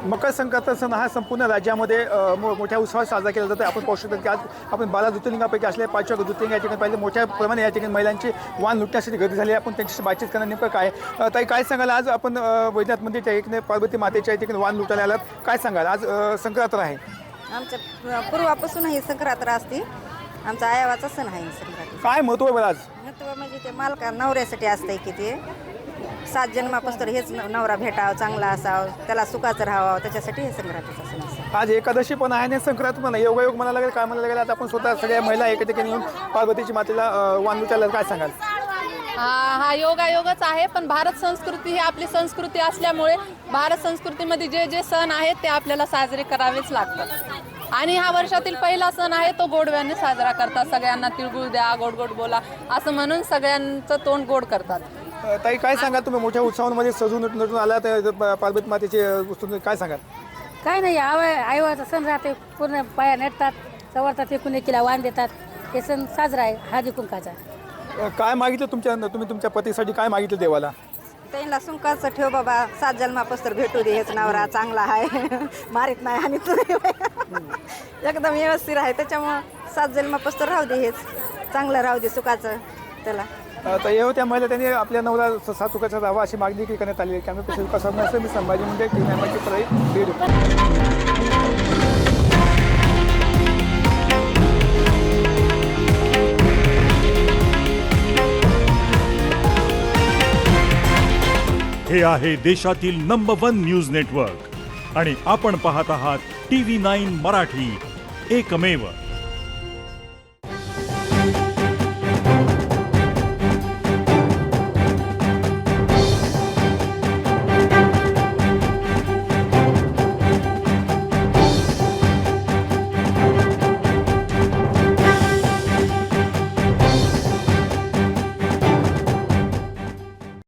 मकर संक्रांत सण हा संपूर्ण राज्यामध्ये मोठ्या उत्साहात साजरा केला जातो. आपण पाहू शकतो की आज आपण 12 ज्योतिर्लिंगापैकी असलेल्या 5व्या ज्योतिर्लिंग या ठिकाणी पाहिजे मोठ्या प्रमाणे या ठिकाणी महिलांची वाण लुटण्यासाठी गर्दी झाली. आपण त्यांच्याशी बातचीत करणार नेमकं काय ताई काय सांगाल आज आपण वैद्यनाथ मंदिरच्या ठिकाणी पार्वती मातेच्या ठिकाणी वाण लुटायला आलात, काय सांगाल आज संक्रांत आहे? आमच्या पूर्वापासून ही संक्रांत असते, आमचा आयावाचा सण आहे संक्रांत. काय महत्त्व आहे बरं आज? महत्त्व म्हणजे ते मालका नवऱ्यासाठी असतंय की ते 7 जन्मापासून हेच नवरा भेटावं, चांगला असावं, त्याला सुखाचं राहावं, त्याच्यासाठी हे संक्रांतीचा सण असतो. आज एकादशी पण आहे आणि संक्रांत पण आहे. योगायोग म्हणायला लागेल, काय म्हणायला लागेल, आता आपण स्वतः सगळ्या महिला एका ठिकाणी येऊन पार्वतीची मातेला वाण लुटायला काय सांगाल? हा योगायोगच आहे, पण भारत संस्कृती ही आपली संस्कृती असल्यामुळे भारत संस्कृतीमध्ये जे जे सण आहेत ते आपल्याला साजरे करावेच लागतात. आणि हा वर्षातील पहिला सण आहे, तो गोडव्याने साजरा करतात. सगळ्यांना तिळगुळ द्या, गोड गोड बोला असं म्हणून सगळ्यांचं तोंड गोड करतात. ताई काय सांगा, तुम्ही मोठ्या उत्सवांमध्ये सजून नटून आला तर पार्वती मातेचे काय सांगाल? काय नाही, आईवाचा सण राहते, पूर्ण पाया नेटतात, सवरतात, एकूण एकीला वाण देतात. हे सण साजरा आहे हळदी कुंकाचा. काय मागितलं तुम्ही तुमच्या पतीसाठी काय मागितलं देवाला? त्यांना सुखाचं ठेव बाबा, 7 जन्मापासून भेटू दे, हेच नवरा चांगला आहे, मारित नाही आणि तू एकदम व्यवस्थित आहे, त्याच्यामुळं 7 जन्मापासून राहू दे, हेच चांगलं राहू दे, सुखाचं त्याला. तर येऊ त्या महिला त्यांनी आपल्या नवरा सातुकाचा राहावा अशी मागणी करण्यात आली आहे. कॅमेरा कसा नसेल मी संभाजी म्हणजे बीड. हे आहे देशातील नंबर 1 न्यूज नेटवर्क आणि आपण पाहत आहात TV9 मराठी, एकमेव.